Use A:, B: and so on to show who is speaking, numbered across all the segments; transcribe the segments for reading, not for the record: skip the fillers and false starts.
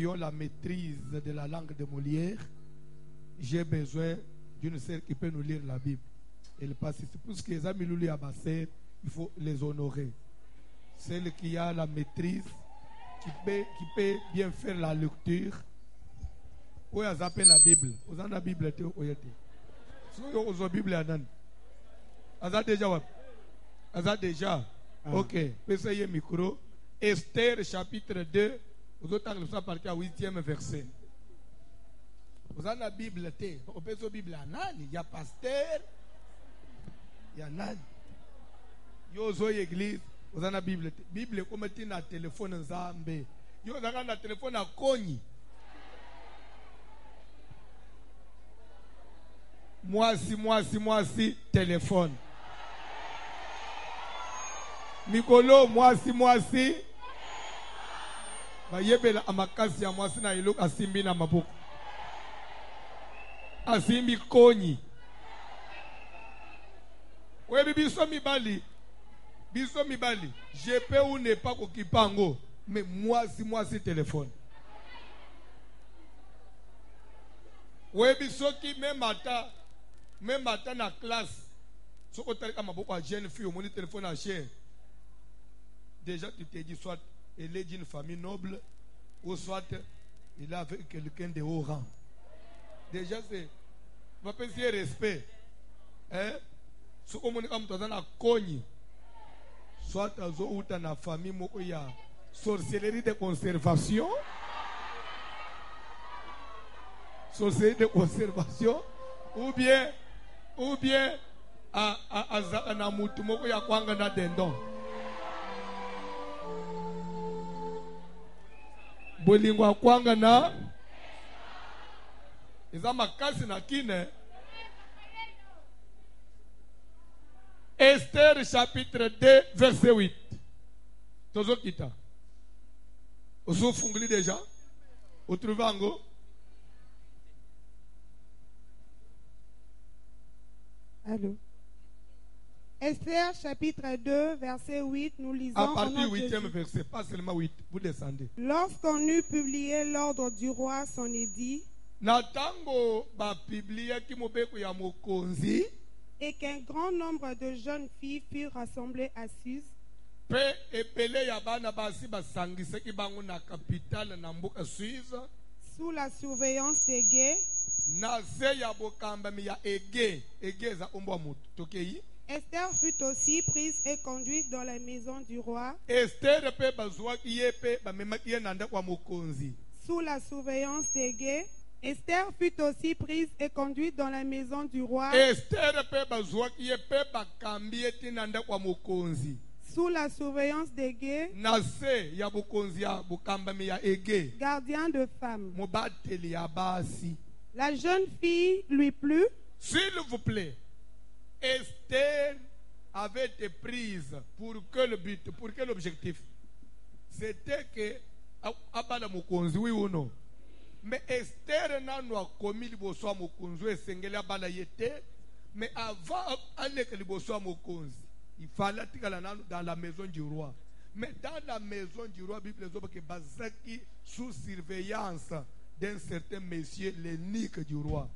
A: qui ont la maîtrise de la langue de Molière, j'ai besoin d'une sœur qui peut nous lire la Bible. Et le passé, c'est pour ce que les amis Louli Abasser, il faut les honorer. Celle qui a la maîtrise, qui peut bien faire la lecture. Où est la Bible? Vous avez la Bible? Vous avez la Bible? Vous avez déjà? Ok. Essayez le micro. Esther chapitre 2. Vous avez parti à 8e verset. Vous avez la Bible? Vous avez la Bible? Il y a pasteur. Il y a nani. Vous avez l'église. Vous avez la Bible? Bible comme tu as un téléphone Zambé. Vous avez un téléphone à Kony. Moi si, téléphone. Mikolo, moi si. Bayebela amakasi ya mwasi na ilok asimbi na maboko. Asimbi Kony. Oui, biso mibali. Je peux ou ne pas kokipango. Mais moi si, téléphone. Oui, biso qui même matin na classe. Si tu as une jeune fille, au téléphone à cher. Déjà, tu t'es dit soit elle est d'une famille noble, ou soit il est avec quelqu'un de haut rang. Déjà, c'est. Va penser respect. Hein? Si tu as une cogne, soit tu as une famille, il y a sorcellerie de conservation. Société de conservation ou bien à mutumoko ya kwanga na dendon bolingwa kwanga na eza makasi na kine. Esther chapitre 2 verset 8 tozo kita oso funguli déjà o trouvango.
B: Allô. Esther chapitre 2 verset 8, nous lisons
A: à partir du 8e verset, pas seulement 8, vous descendez.
B: Lorsqu'on eut publié l'ordre du roi son édit, et qu'un grand nombre de jeunes filles furent rassemblées à Suse, sous la surveillance des guets, Esther fut aussi prise et conduite dans la maison du roi sous la surveillance des guets. Esther fut aussi prise et conduite dans la maison du roi sous la surveillance des guets, gardien de femmes. La jeune fille lui plut.
A: S'il vous plaît, Esther avait été prise pour quel but, pour quel objectif? C'était que abana mukonzi, oui ou non? Mais Esther n'a pas commis le bosso mukonzi et sengeli abana yete. Mais avant d'aller que le bosso mukonzi, il fallait dans la maison du roi. Mais dans la maison du roi, la Bible dit que Bazaki sous surveillance d'un certain monsieur, l'eunuque du roi.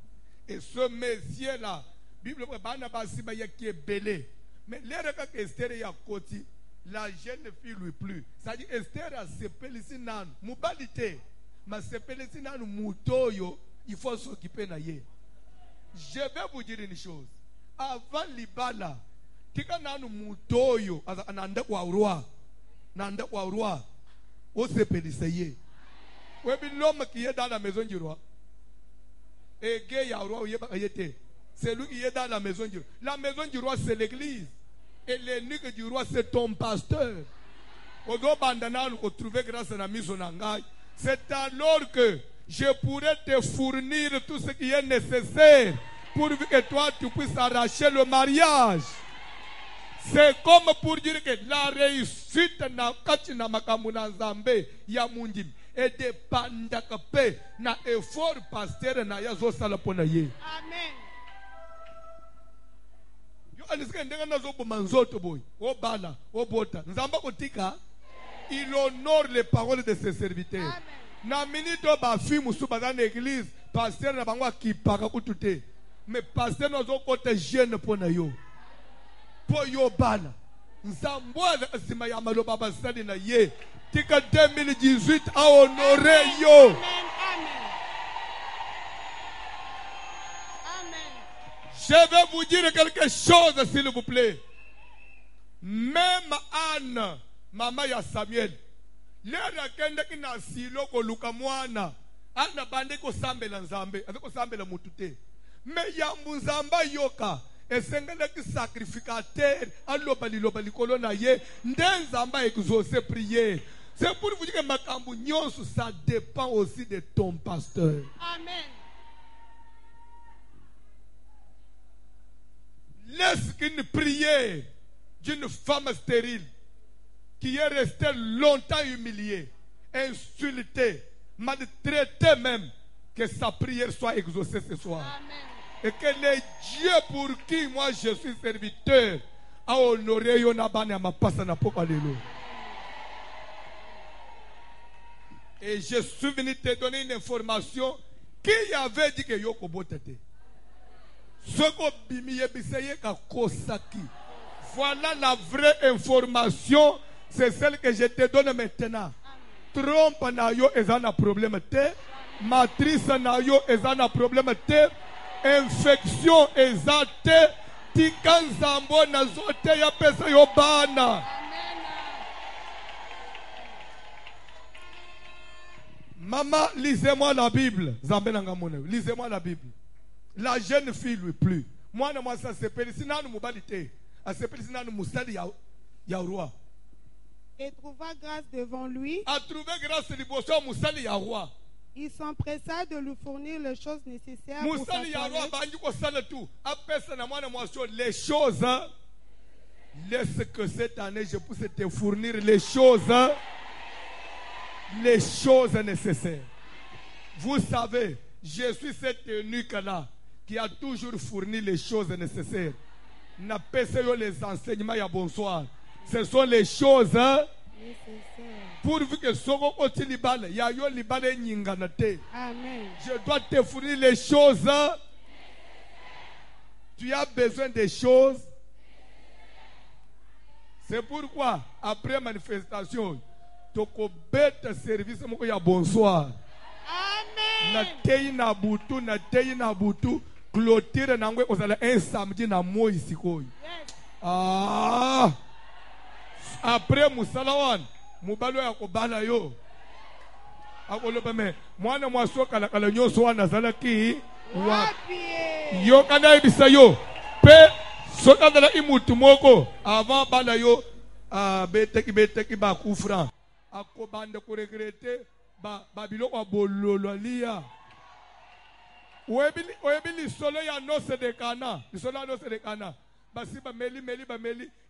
A: Et ce monsieur-là, la Bible dit qu'il est belé. Mais l'air que Esther est à côté, la jeune fille lui plut. C'est-à-dire Esther a sepelé ici nan, moubalite, mais sepelé ici nan moutoyo, il faut s'occuper na ye. Je vais vous dire une chose. Avant l'ibala, tika nan moutoyo, nanda kwa roi, on sepelé ça ye. Oui, l'homme qui est dans la maison du roi. Et c'est lui qui est dans la maison du roi. La maison du roi, c'est l'église. Et l'eunuque du roi, c'est ton pasteur. C'est alors que je pourrais te fournir tout ce qui est nécessaire pour que toi, tu puisses arracher le mariage. C'est comme pour dire que la réussite na katina makamuna nzambe ya mundim et dépend pe na effort pasteur na yazo sala pona ye.
B: Amen.
A: Yo alisika ndenga nazo bomanzoto boy. O bala, o bota. Nzamba kotika. Il honore les paroles de ses serviteurs.
B: Amen.
A: Na minito ba film sous dans l'église, pasteur na bango akipaka kutute. Mais pasteur nozo kote jeune pona yo. Po yo bana. Nzambwa zima ya maloba basali na ye. Tika 2018 a honoré yo. Je vais vous dire quelque chose, s'il vous plaît. Même Anne, maman ya Samuel, lera kende kina silo ko luka mwana, Anna bande ko sambela nzambe, azeko sambela mutute. Me ya muzamba yoka, esengele ki sacrificateur, aloba likolo na ye, ndenzamba exaucer prier. C'est pour vous dire que makambu nyonso, ça dépend aussi de ton pasteur.
B: Amen.
A: Laisse qu'une prière d'une femme stérile qui est restée longtemps humiliée, insultée, maltraitée même, que sa prière soit exaucée ce soir.
B: Amen.
A: Et que le Dieu pour qui moi je suis serviteur a honoré Yonabane à ma passe na poko alléluia. Et je suis venu te donner une information qui avait dit que Yoko Botete. Voilà la vraie information. C'est celle que je te donne maintenant. Trompe na yo ezana problème te. Matrice na yo ezana problème te. Infection ezate. Tikanzambo na zote ya pesa yo bana. Maman, lisez-moi la Bible. Lisez-moi la Bible. La jeune fille lui plut. Moi, ça s'appelle Sinanu Moubalite. Elle s'appelle Sinanu Moussali Yaoua.
B: Et trouva grâce devant lui.
A: A trouvé grâce de Bosso Moussali Yaoua.
B: Il s'empressa de lui fournir les choses nécessaires pour sa
A: Moussali Yaoua,
B: toilette.
A: les choses. Laisse que cette année je puisse te fournir les choses nécessaires. Vous savez, je suis cette eunuque-là qui a toujours fourni les choses nécessaires. N'a pas les enseignements à bonsoir. Ce sont les choses nécessaires. Pourvu que Soko Otilibale, Yayo Libale Nyinganate.
B: Amen.
A: Je dois te fournir les choses. Tu as besoin des choses. C'est pourquoi, après manifestation, toko bête service moko ya bonsoir.
B: Amen.
A: Na tei na butu, clôture nangwe ozala un samedi na moi sikoyo.
B: Yes.
A: Ah! Après musalawan, mubalo ya kobala yo. Akoloba me, mwana mwaso kala kala nyoso wana zalaki
B: Wapi.
A: yo kana ibisa yo. Pe soka dala imutu moko avant bala yo beteki ba kufra. Akobande ko regretter ba biloko bololo lia. Oebili solo ya nose de kana, solo ya nose de kana. Basi ba meli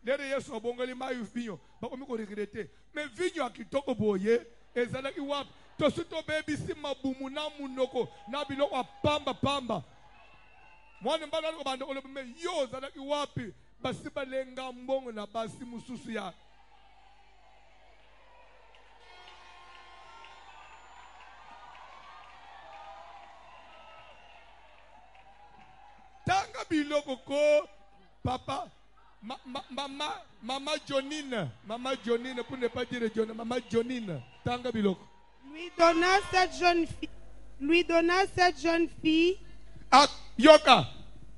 A: lere yesu abongoli mayu vinyo bakomi ko regretter. Mais vinyo akitoko boye ezala ki wap to suto baby si mabumu na munoko na biloko pamba. Mwana mbala ko bande olobe me yo zala ki wapi basi balenga mbongo na basi mususu ya. Tanga biloko ko papa maman Jonine pour ne pas dire John, maman Jonine tanga biloko
B: Lui donna cette jeune fille
A: ah, Yoka,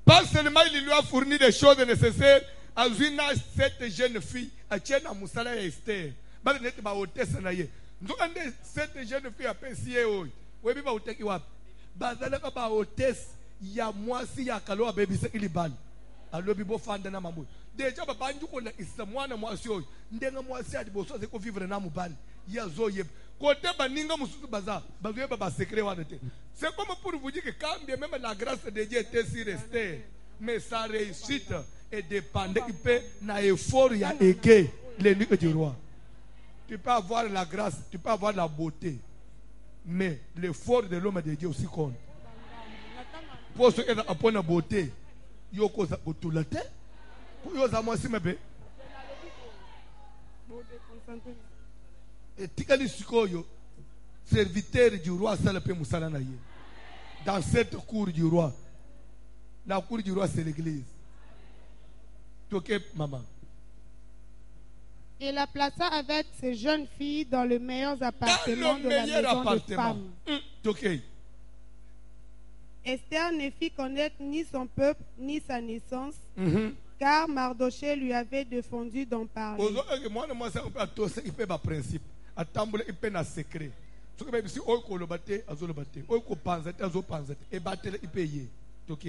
A: pas seulement il lui a fourni des choses nécessaires, Azuna cette jeune fille a tiena musala ya Esther ba net ba hôtesse na ye ndokande cette jeune fille a pensié oy webi ba uteki wapi bazala ka ba hôtesse ya mwasi ya kalo abebisa ilibali alobi bo fanda na mambo deja baba njuko na isamwana mwasi oyo ndenga mwasi adi boso ze ko vivre na mubali ya zoye côté baninga mususu baza bazoye baba secret wana te. C'est comme pour vous dire que quand bien même la grâce de Dieu était sur Esther, mais sa réussite est dépendante na effort ya eke l'ennemi du roi. Tu peux avoir la grâce, tu peux avoir la beauté, mais l'effort de l'homme de Dieu aussi compte. Pour ceux qui ont appris la beauté, yoko za otulate, pour yo za mwasi mebe. Et tikali sikoyo, serviteur du roi Salapé Moussalanaye. Dans cette cour du roi. La cour du roi, c'est l'église. Ok, maman.
B: Et la plaça avec ses jeunes filles dans les meilleurs appartements de la maison de femme.
A: Ok.
B: Esther ne fit connaître ni son peuple ni sa naissance, car Mardoché lui avait défendu d'en parler.
A: Moi, c'est un principe. Attendre, il peut un secret. Ce que si on colobate, azolobate, on copanzate, azopanzate, et battre, il paye. Ok.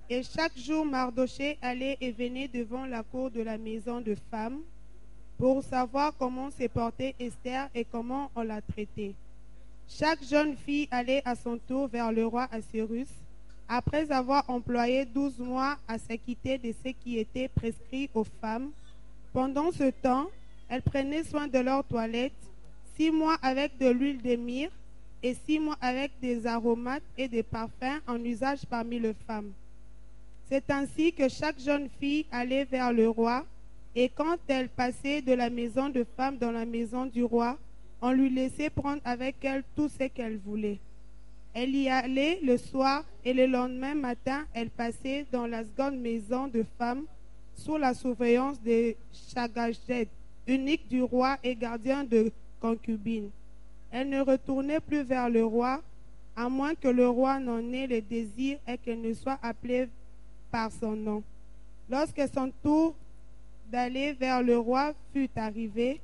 B: Et chaque jour, Mardoché allait et venait devant la cour de la maison de femme pour savoir comment s'est portée Esther et comment on l'a traitée. Chaque jeune fille allait à son tour vers le roi Assuérus, après avoir employé 12 mois à s'acquitter de ce qui était prescrit aux femmes. Pendant ce temps, elles prenaient soin de leur toilette, 6 mois avec de l'huile de myrrhe et 6 mois avec des aromates et des parfums en usage parmi les femmes. C'est ainsi que chaque jeune fille allait vers le roi, et quand elle passait de la maison de femme dans la maison du roi, on lui laissait prendre avec elle tout ce qu'elle voulait. Elle y allait le soir, et le lendemain matin, elle passait dans la seconde maison de femme sous la surveillance de Shagajed, eunuque du roi et gardien de concubines. Elle ne retournait plus vers le roi, à moins que le roi n'en ait le désir et qu'elle ne soit appelée par son nom. Lorsque son tour d'aller vers le roi fut arrivé,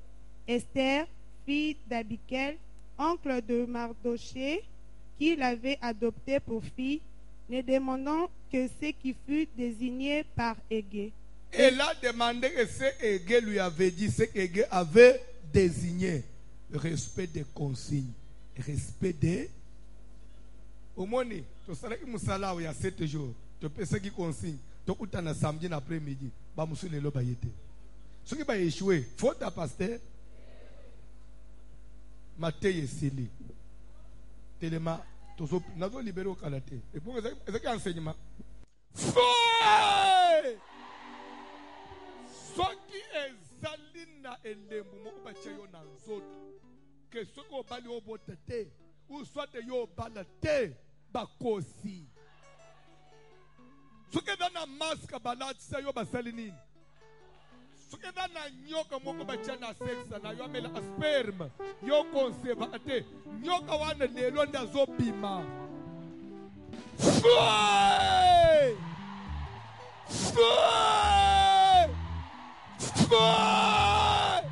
B: Esther, fille d'Abicaïl, oncle de Mardoché, qui l'avait adoptée pour fille, ne demandant que ce qui fut désigné par Égé.
A: Elle a demandé que ce Égé lui avait dit, ce qu'Égé avait désigné. Respect des consignes. Respect des... Au moins, tu sais que Moussala, il y a 7 jours. Tu peux ce qui consigne. Tu as un samedi après-midi. Tu vas le bayete. Ce qui va échouer, faute à pasteur. Matthieu Sili. Téléma. Tu as libéré au Kalaté. Et pour ce qui est enseignement. Fouet! Ce qui est Zalina et les moumou bachayo nanzot. Que ce qu'on va lui oboter. Ou soit de yo balate. Bakosi. Ce qui est dans la masque balade, c'est yo basalinine. Ce qui est dans la nyoka moko bachana sexe na yo amela sperme. Yo conserva ate. Nyoka wane lelo ndazo bima. Fouet! Fouet! Fouet!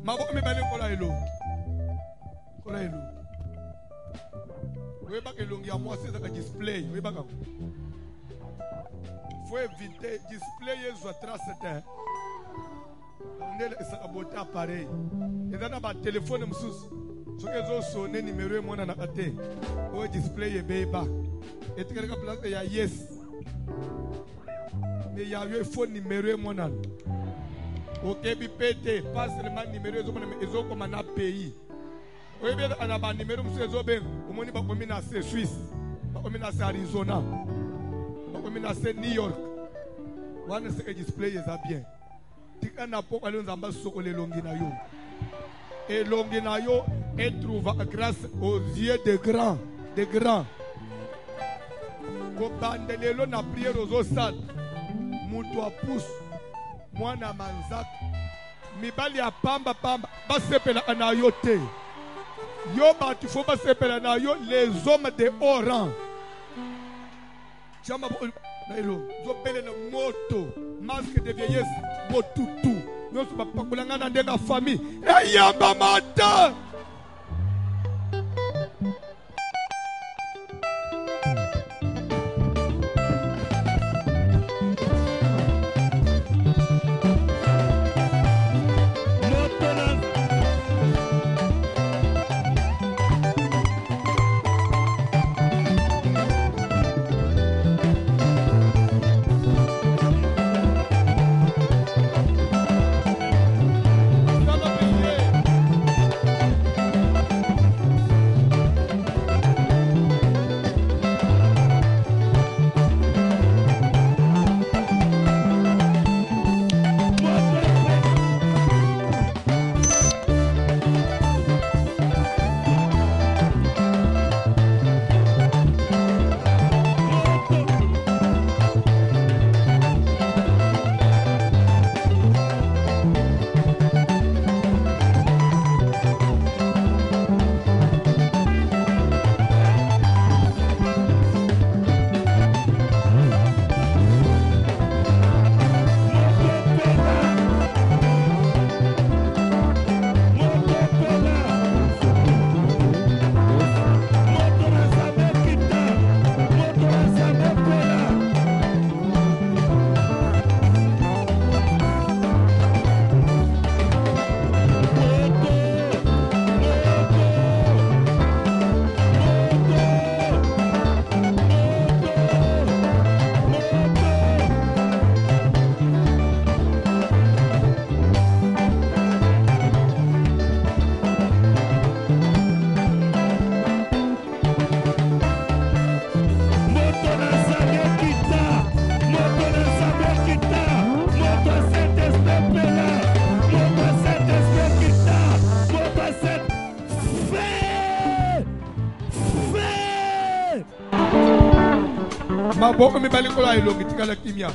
A: Mabo me bale kola elo. Kola elo. Oui, parce que l'on a moi c'est un display. Oui, parce que faut éviter display les autres c'était. On est ça aboté appareil. Et dans un téléphone msous. Ce que ont sonné numéro mon na até. O display est beba. Et tu quelque place il y a yes. Mais il y a eu phone numéro mon nan. OK bi pété pas seulement numéro ils ont comme un pays. Oui, bien, on a un numéro de Zobel. On m'a dit que c'est Suisse, c'est Arizona, c'est New York. On a un display bien. Tu as un apport à l'ensemble sur les Longinayo. Et Longinayo est trouvé grâce aux yeux des grands. Des grands. Quand on a prié aux osad, Moutoua pousse, moi na manzak, Mibali a pamba pamba, basepela anayote. Yo batu faut pas s'appeler na yo les hommes de haut rang. Chama nailo zo pele na moto masque de vieillesse botutu. Nous sommes pas kulanga na ndenga famille. Ayamba mata. maboko mibale kolo ailongi tikala kimia.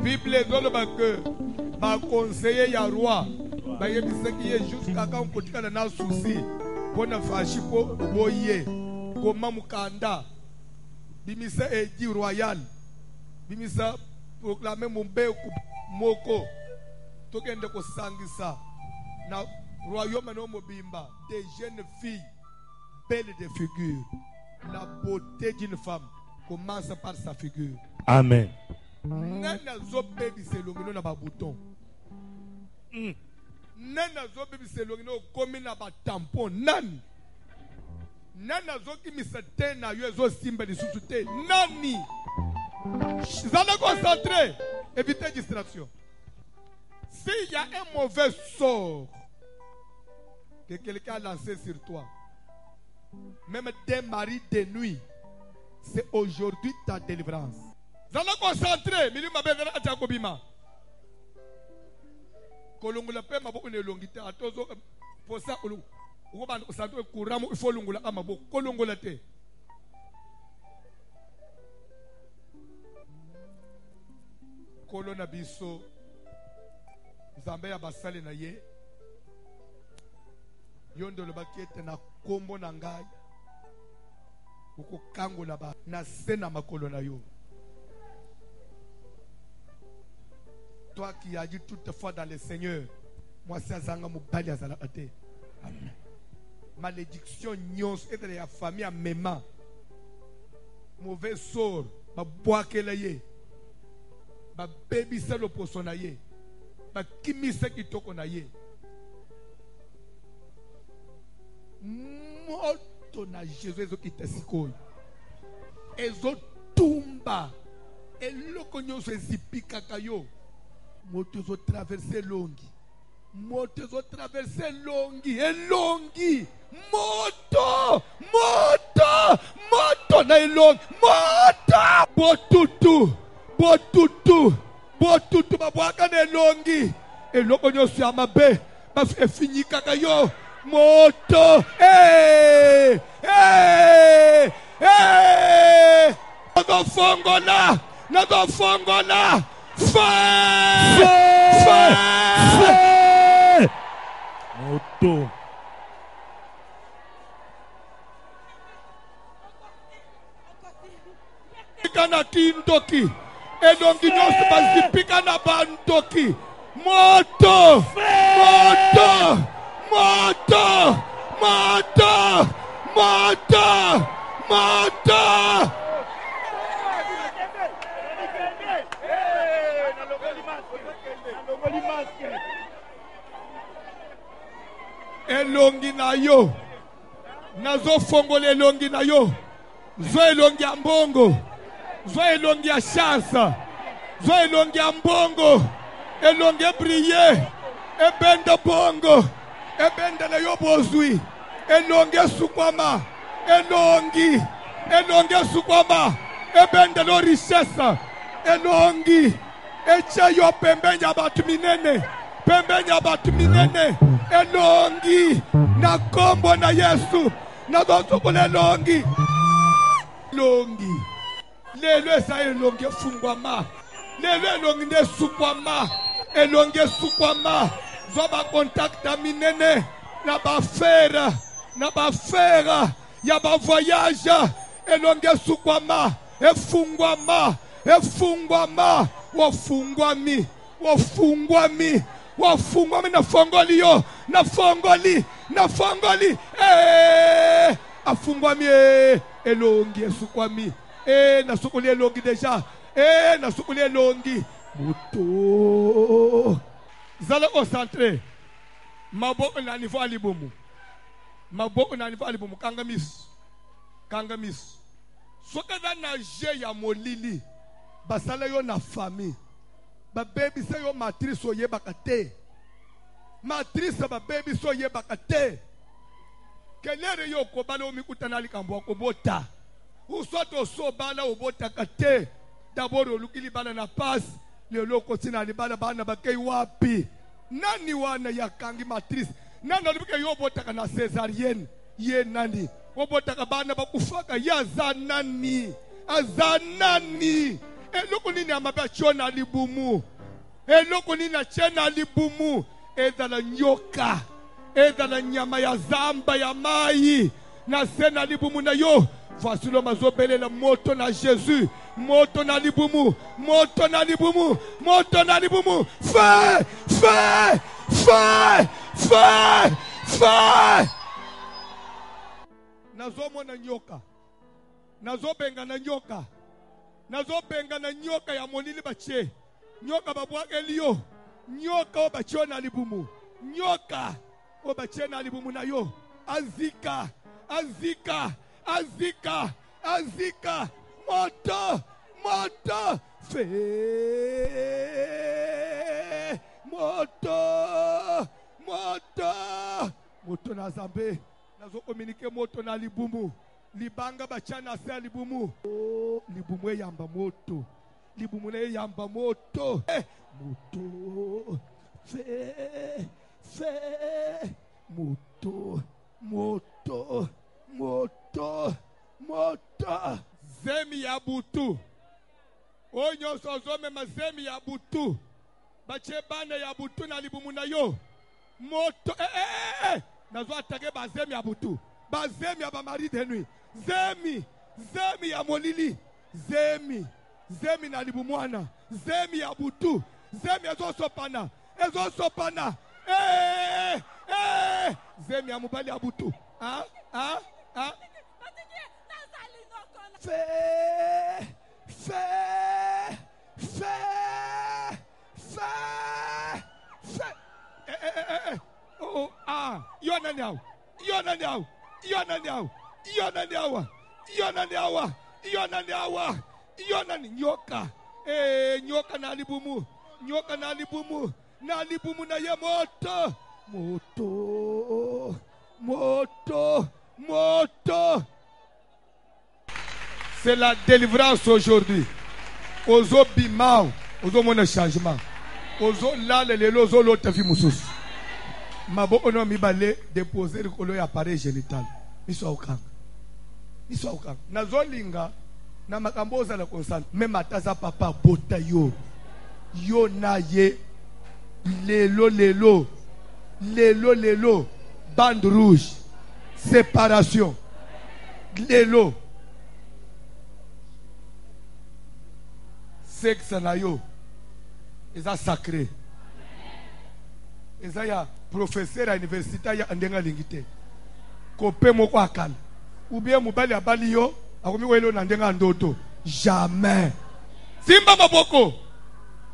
A: Bible ezoloba que ba conseiller ya roi ba yebisaki ye jusqu'à quand kotikala na souci pona fashi po boye koma mukanda bimisa edi royal bimisa proclamer mombeku moko tokende kosangisa na royaume no mobimba des jeunes filles belles de figure. La beauté d'une femme commence par sa figure.
C: Amen.
A: Nana zo baby selongino na ba bouton. Nana zo baby selongino komi na ba tampon nani. Nana zo ki misate na yo zo simba di susute nani. Zana concentré, évitez distraction. S'il y a un mauvais sort que quelqu'un a lancé sur toi, même des maris de nuit, c'est aujourd'hui ta délivrance. Zana concentré, mili mabezana atakobima. Kolongula pe maboko ne longite atozo posa ulu. Ukoba santo kuramu ifo lungula amaboko kolongola te. Kolona biso Nzambe ya basale na ye yondo lobaki ete na kombo na ngai okokangola ba na se na makolo na yo. Toi qui as dit toutefois dans le Seigneur, moi c'est azanga mobali azalaka te. Amen. Malédiction nyonso et de la famille à mema mauvais sort ba boakela ye ba baby sa lo poso na ye ba kimisa kitoko na ye moto na Jésus ezo kitasikoyo ezo tumba eloko nyonso ezipikaka yo. Moto ezo traverser longi, moto ezo traverser longi elongi moto na elongi moto botutu babwaka na elongi eloko nyonso ya mabe efinyikaka yo moto nakofongola fire
C: moto
A: kana kindoki elongi nyonso bazipika na bandoki moto elongi na yo nazo fongola elongi na yo zo elongi ya mbongo zo elongi ya chance zo elongi ya mbongo elongi ebrille ebende bongo ebende na yo bozwi elongi esukwama elongi esukwama ebende no richesse elongi eche yo pembeni ya batu minene elongi na kombo na Yesu nazosukula elongi lelo esa elongi efungwama lelo elongi nesukwama elongi esukwama zo bakontakta minene na bafera ya bavoyage elongi esukwama efungwama wafungwami nafongoli yo nafongoli afungwami elongi esukwami nasukuli elongi deja nasukuli elongi moto zala concentré maboko na niveau alibumu kangamis soka na je ya molili basala yo na famille babebi se yo matrice oyebaka te matrice babebi so oyebaka te kelere yo kobala omikutana likambo akobota usoto so bala obotaka te d'abord oluki libala na passe lelo kotina libala bana bakei wapi nani wana yakangi matrice nani olubike yo obotaka na césarienne ye nani obotaka bana bakufaka yaza nani azanani eloko nini amabe achona libumu eloko nini achena libumu ezala nyoka ezala nyama ya zamba ya mai na sena libumu na yo voici le mazobelela moto na Jésus moto na libumu moto na libumu moto na libumu feu feu feu feu feu nazomona nyoka nazobenga na nyoka nazobenga na nyoka ya molili bache nyoka babwakeli yo nyoka o bache na libumu nyoka o bache na libumu na yo azika azika azika azika moto moto fe moto moto moto na zambe nazo communiquer moto na libumu libanga bachana sa libumu oh, libumu yamba moto libumu ne yamba moto moto fe moto moto moto moto zemi ya butu onyo sozome mazemi ya butu bache bana ya butu na libumu na yo moto nazo atake bazemi ya butu bazemi ya bamari de nuit zemi zemi ya molili zemi zemi na libumwana zemi ya butu zemi ezo sopana zemi ya mubali ya butu fe oh yona nyao yona nyao yona nyao yona nyawa yona nyawa yona nyawa yona ni nyoka nyoka na libumu na ye moto moto moto moto. C'est la délivrance aujourd'hui. Ozo bimao, ozo mona changement. Ozo la lelo ozo l'autre vie musus. Mabo ono mi bale déposer le colo appareil génital. Miso okanga. Miso okanga. Nazolinga na makamboza la constant. Même ataza papa bota yo. Yo na ye lelo bande rouge. Séparation. Lelo. Sexe na yo. Eza sacré. Eza ya professeur à université ya andenga lingite. Kopé moko akala. Ou bien mobali abali yo, akomi welo na ndenga ndoto. Jamais. Simba maboko.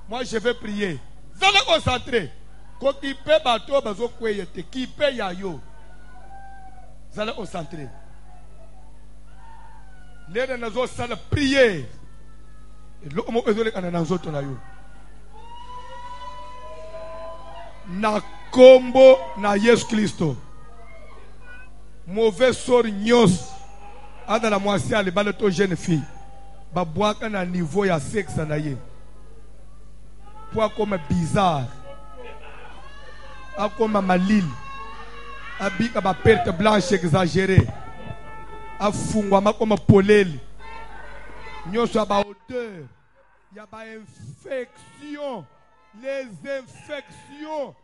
A: Moi je vais prier. Zala concentré. Ko kipe bato bazo kweyete, kipe ya yo. Zala concentré. Lena nazo sala prier. Lokomo ezole kana nzoto na yo. Na kombo na Yesu Kristo. Mauvais sort nyos. Ada la moisi ale bale to jeune fille. Ba boaka na niveau ya sexe na ye. Pour comme bizarre. A comme malil. Abika ba perte blanche exagérée. A fungwa ma comme polele. Nyoso ba odeur. Il y a ba infection. Les infections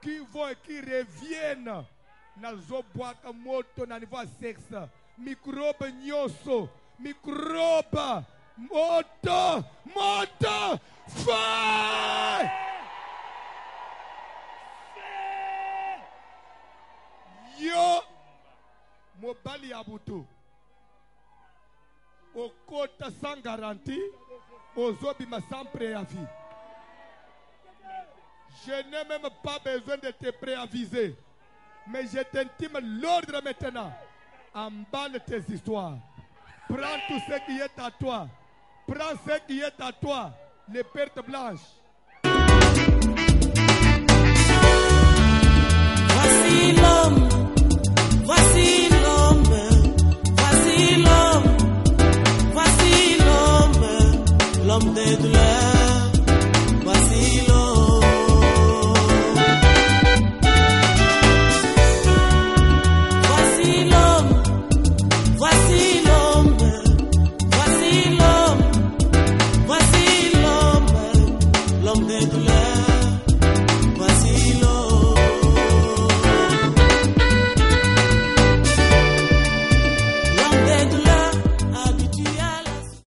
A: qui vont et qui reviennent. Nazo boaka moto na niveau sexe. Microbe nyoso. Microbe. Moto. Moto. Fire. Yo. Mobali abutu. Au côté sans garantie, aux obima sans préavis. Je n'ai même pas besoin de te préaviser, mais je t'intime l'ordre maintenant. Emballe tes histoires. Prends tout ce qui est à toi. Prends ce qui est à toi. Les pertes blanches.
C: Voici l'homme. Voici